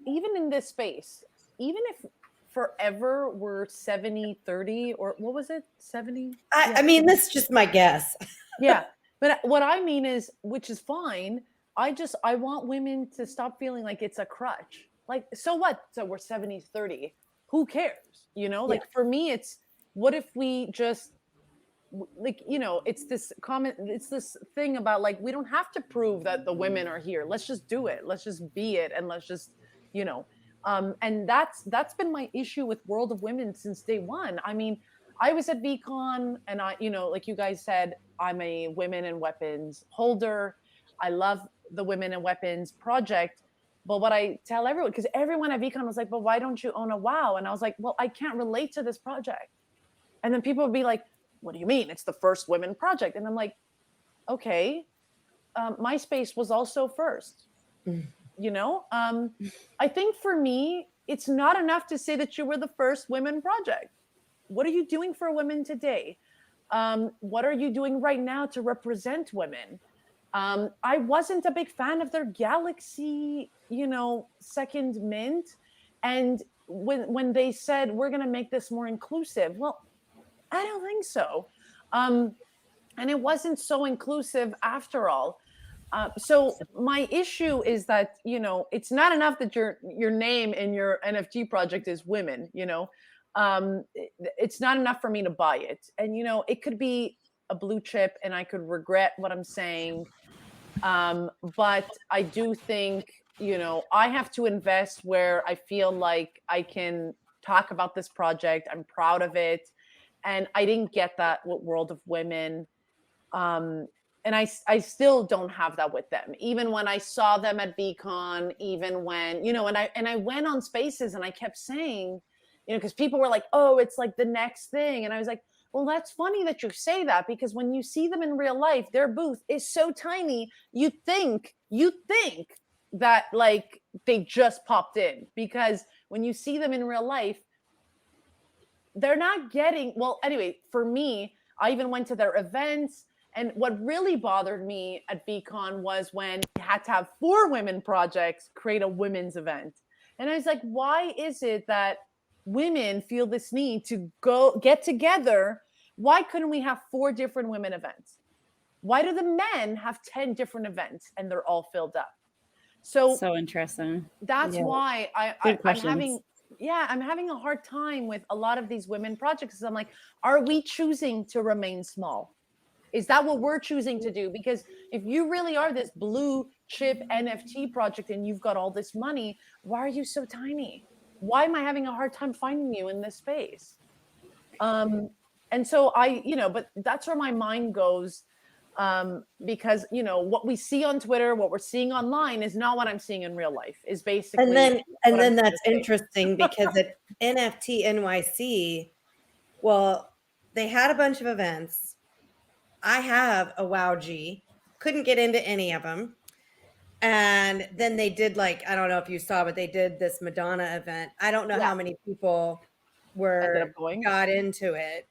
even in this space, even if forever we're 70-30 or what was it? 70? I mean, that's just my guess. Yeah. But what I mean is, which is fine. I want women to stop feeling like it's a crutch. Like, so what? So we're 70-30. Who cares? You know, like for me, it's what if we just like, you know, it's this thing about like, we don't have to prove that the women are here. Let's just do it. Let's just be it. And let's just, you know, and that's been my issue with World of Women since day one. I mean, I was at VCon and I, you know, like you guys said, I'm a women and weapons holder. I love the Women and Weapons project. But what I tell everyone, because everyone at VCon was like, but why don't you own a WoW? And I was like, well, I can't relate to this project. And then people would be like, what do you mean? It's the first women project. And I'm like, okay, MySpace was also first, you know? I think for me, it's not enough to say that you were the first women project. What are you doing for women today? What are you doing right now to represent women? I wasn't a big fan of their Galaxy, you know, second mint. And when they said, we're going to make this more inclusive, well, I don't think so. And it wasn't so inclusive after all. So my issue is that, you know, it's not enough that your name in your NFT project is women, you know. It's not enough for me to buy it. And, you know, it could be a blue chip and I could regret what I'm saying. But I do think, you know, I have to invest where I feel like I can talk about this project. I'm proud of it. And I didn't get that with World of Women. And I still don't have that with them. Even when I saw them at VCon, even when, you know, and I went on spaces and I kept saying, you know, because people were like, oh, it's like the next thing. And I was like, well, that's funny that you say that, because when you see them in real life, their booth is so tiny. You think that like they just popped in, because when you see them in real life, they're not getting, well, anyway, for me, I even went to their events. And what really bothered me at VCon was when you had to have 4 women projects create a women's event. And I was like, why is it that women feel this need to go get together, why couldn't we have 4 different women events? Why do the men have 10 different events and they're all filled up? So interesting. That's why I'm having a hard time with a lot of these women projects. Because I'm like, are we choosing to remain small? Is that what we're choosing to do? Because if you really are this blue chip NFT project and you've got all this money, why are you so tiny? Why am I having a hard time finding you in this space? And so but that's where my mind goes. Because what we see on Twitter, what we're seeing online is not what I'm seeing in real life, is basically. And then that's interesting because at NFT NYC, well, they had a bunch of events. I have a WoW G, couldn't get into any of them. And then they did, like, I don't know if you saw, but they did this Madonna event. I don't know how many people got into it,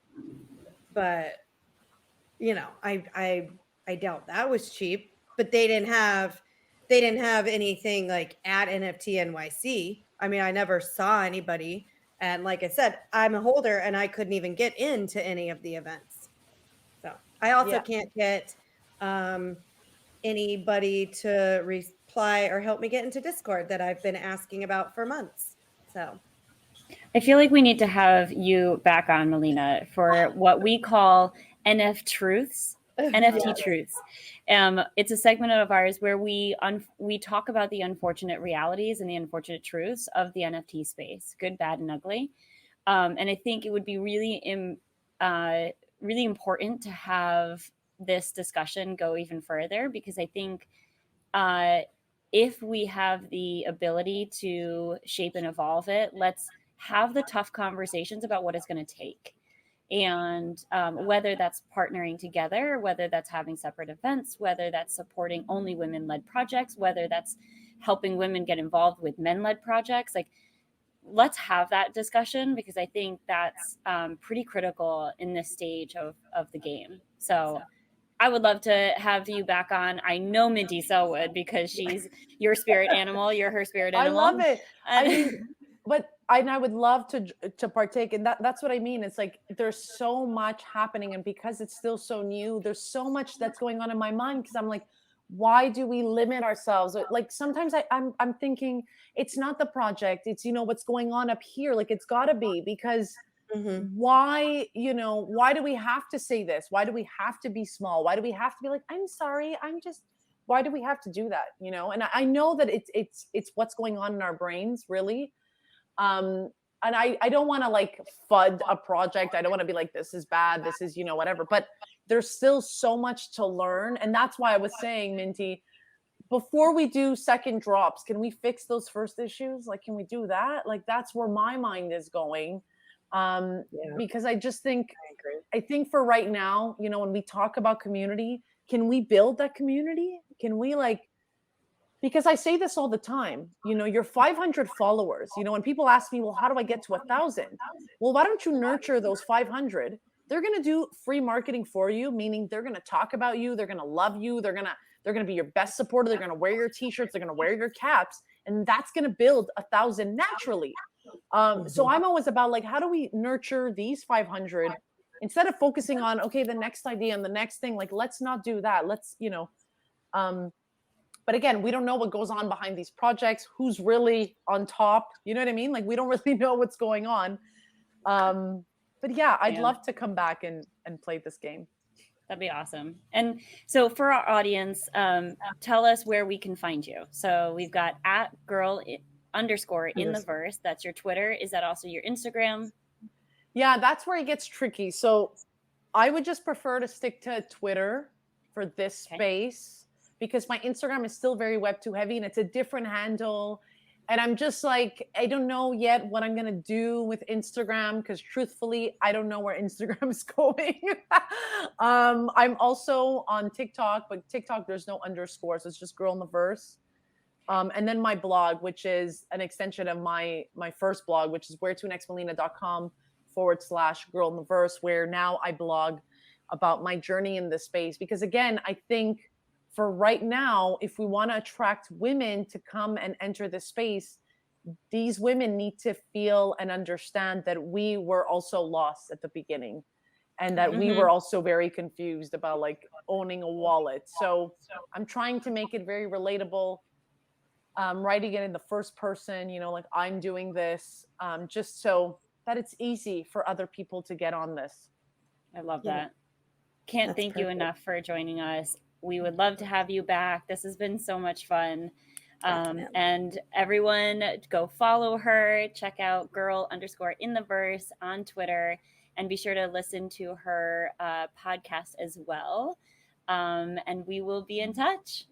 but I doubt that was cheap. But they didn't have anything like at NFT NYC. I mean, I never saw anybody. And like I said, I'm a holder and I couldn't even get into any of the events. So I also can't get anybody to reply or help me get into Discord that I've been asking about for months. So I feel like we need to have you back on, Melina, for what we call NFT truths. It's a segment of ours where we talk about the unfortunate realities and the unfortunate truths of the NFT space, good, bad, and ugly. And I think it would be really important to have this discussion go even further, because I think if we have the ability to shape and evolve it, let's have the tough conversations about what it's going to take. And whether that's partnering together, whether that's having separate events, whether that's supporting only women-led projects, whether that's helping women get involved with men-led projects, like, let's have that discussion, because I think that's pretty critical in this stage of the game. So I would love to have you back on. I know Minty so would, because she's your spirit animal. You're her spirit animal. I love it. I mean, I would love to partake. And that's what I mean. It's like, there's so much happening. And because it's still so new, there's so much that's going on in my mind. Because I'm like, why do we limit ourselves? Like, sometimes I'm thinking it's not the project. It's, what's going on up here. Like, it's gotta be, because why do we have to say this? Why do we have to be small? Why do we have to be like, I'm sorry, why do we have to do that? And I know that it's what's going on in our brains, really. And I don't want to like FUD a project. I don't want to be like, this is bad, this is, whatever, but there's still so much to learn. And that's why I was saying, Minty, before we do second drops, can we fix those first issues? Like, can we do that? Like, that's where my mind is going. Because I just think, I think for right now, when we talk about community, can we build that community? Can we because I say this all the time, your 500 followers, when people ask me, well, how do I get to 1,000? Well, why don't you nurture those 500? They're going to do free marketing for you, meaning they're going to talk about you. They're going to love you. They're going to be your best supporter. They're going to wear your t-shirts. They're going to wear your caps. And that's going to build 1,000 naturally. So I'm always about, like, how do we nurture these 500 instead of focusing on, okay, the next idea and the next thing? Like, let's not do that. Let's, but again, we don't know what goes on behind these projects, who's really on top. You know what I mean? Like, we don't really know what's going on. But yeah, I'd love to come back and play this game. That'd be awesome. And so for our audience, tell us where we can find you. So we've got @girl_in_the_verse. That's your Twitter. Is that also your Instagram? Yeah, that's where it gets tricky. So I would just prefer to stick to Twitter for this space, because my Instagram is still very Web2 heavy and it's a different handle. And I'm just like, I don't know yet what I'm going to do with Instagram, because truthfully, I don't know where Instagram is going. I'm also on TikTok, but TikTok, there's no underscores. It's just Girl in the Verse. And then my blog, which is an extension of my first blog, which is where2nextmelina.com/Girl in the Verse, where now I blog about my journey in this space. Because again, I think for right now, if we want to attract women to come and enter this space, these women need to feel and understand that we were also lost at the beginning, and that we were also very confused about like owning a wallet. So I'm trying to make it very relatable, writing it in the first person, like I'm doing this, just so that it's easy for other people to get on this. I love that. Can't thank you enough for joining us. We would love to have you back. This has been so much fun. And everyone go follow her, check out girl_in_the_verse on Twitter, and be sure to listen to her podcast as well. And we will be in touch.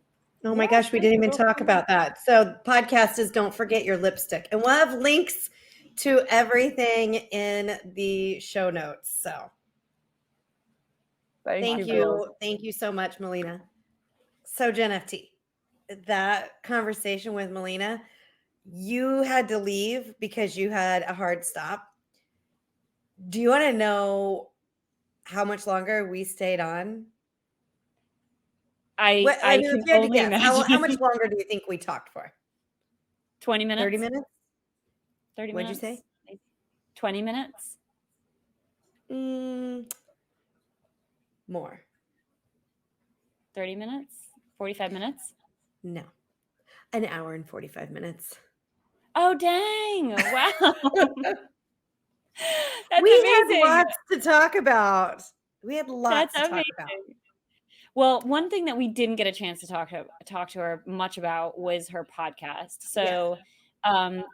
Oh my gosh, we didn't even talk about that. So podcast is Don't Forget Your Lipstick. And we'll have links to everything in the show notes. So thank you. Thank you so much, Melina. So Jen FT, that conversation with Melina, you had to leave because you had a hard stop. Do you want to know how much longer we stayed on? I can only imagine. How much longer do you think we talked for? 20 minutes. 30 minutes? 30 What'd minutes. you say? 20 minutes? More. 30 minutes? 45 minutes? No. An hour and 45 minutes. Oh, dang. Wow. That's we amazing. had lots to talk about. We had lots to talk about. Well, one thing that we didn't get a chance to talk to her much about was her podcast. So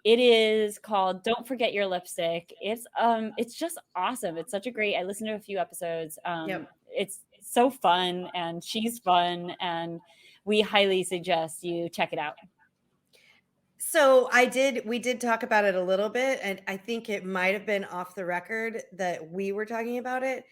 it is called Don't Forget Your Lipstick. It's just awesome. It's such a great, I listened to a few episodes. It's so fun, and she's fun, and we highly suggest you check it out. So we did talk about it a little bit, and I think it might have been off the record that we were talking about it.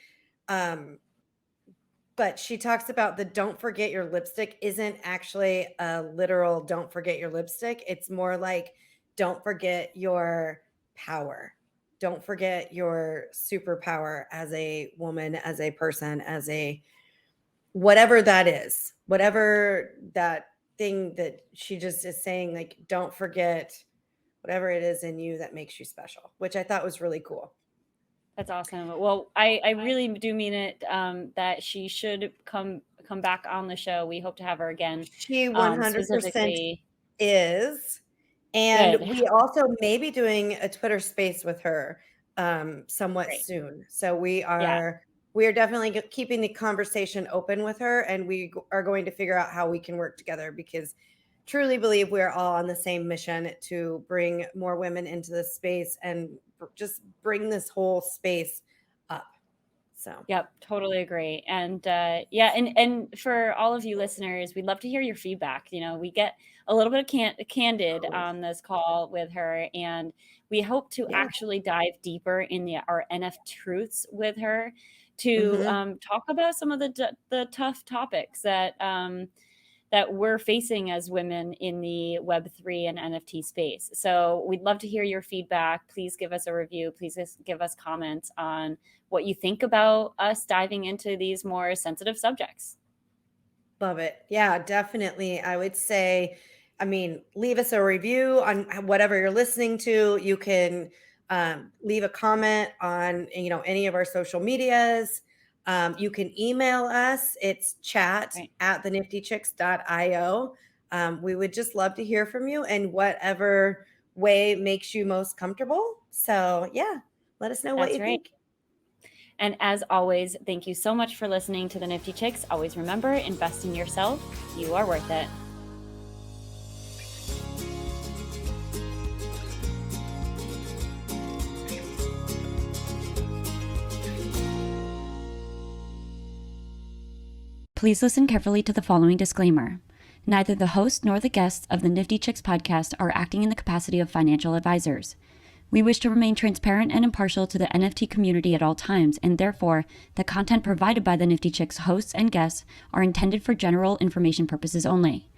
But she talks about the don't forget your lipstick isn't actually a literal don't forget your lipstick. It's more like don't forget your power. Don't forget your superpower as a woman, as a person, as a whatever that is, whatever that thing that she just is saying, like, don't forget whatever it is in you that makes you special, which I thought was really cool. That's awesome. Well, I really do mean it, that she should come back on the show. We hope to have her again. She 100% is. And we also may be doing a Twitter space with her somewhat soon. So we are definitely keeping the conversation open with her, and we are going to figure out how we can work together, because truly believe we're all on the same mission to bring more women into this space and just bring this whole space up. So, yep, totally agree. And and for all of you listeners, we'd love to hear your feedback. We get a little bit of candid on this call with her, and we hope to actually dive deeper in our NF truths with her to talk about some of the tough topics that that we're facing as women in the Web3 and NFT space. So we'd love to hear your feedback. Please give us a review. Please give us comments on what you think about us diving into these more sensitive subjects. Love it. Yeah, definitely. I would say, leave us a review on whatever you're listening to. You can leave a comment on, any of our social medias. You can email us. It's chat@theniftychicks.io. We would just love to hear from you in whatever way makes you most comfortable. So let us know what you think. And as always, thank you so much for listening to the Nifty Chicks. Always remember, invest in yourself. You are worth it. Please listen carefully to the following disclaimer. Neither the host nor the guests of the Nifty Chicks podcast are acting in the capacity of financial advisors. We wish to remain transparent and impartial to the NFT community at all times, and therefore, the content provided by the Nifty Chicks hosts and guests are intended for general information purposes only.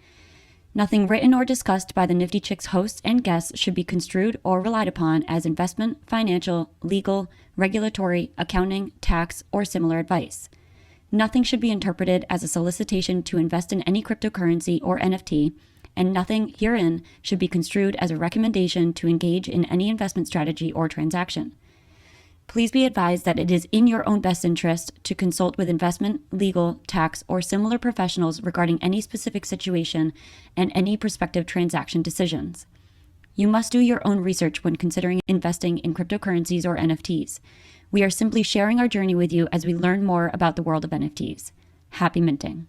Nothing written or discussed by the Nifty Chicks hosts and guests should be construed or relied upon as investment, financial, legal, regulatory, accounting, tax, or similar advice. Nothing should be interpreted as a solicitation to invest in any cryptocurrency or NFT, and nothing herein should be construed as a recommendation to engage in any investment strategy or transaction. Please be advised that it is in your own best interest to consult with investment, legal, tax, or similar professionals regarding any specific situation and any prospective transaction decisions. You must do your own research when considering investing in cryptocurrencies or NFTs. We are simply sharing our journey with you as we learn more about the world of NFTs. Happy minting.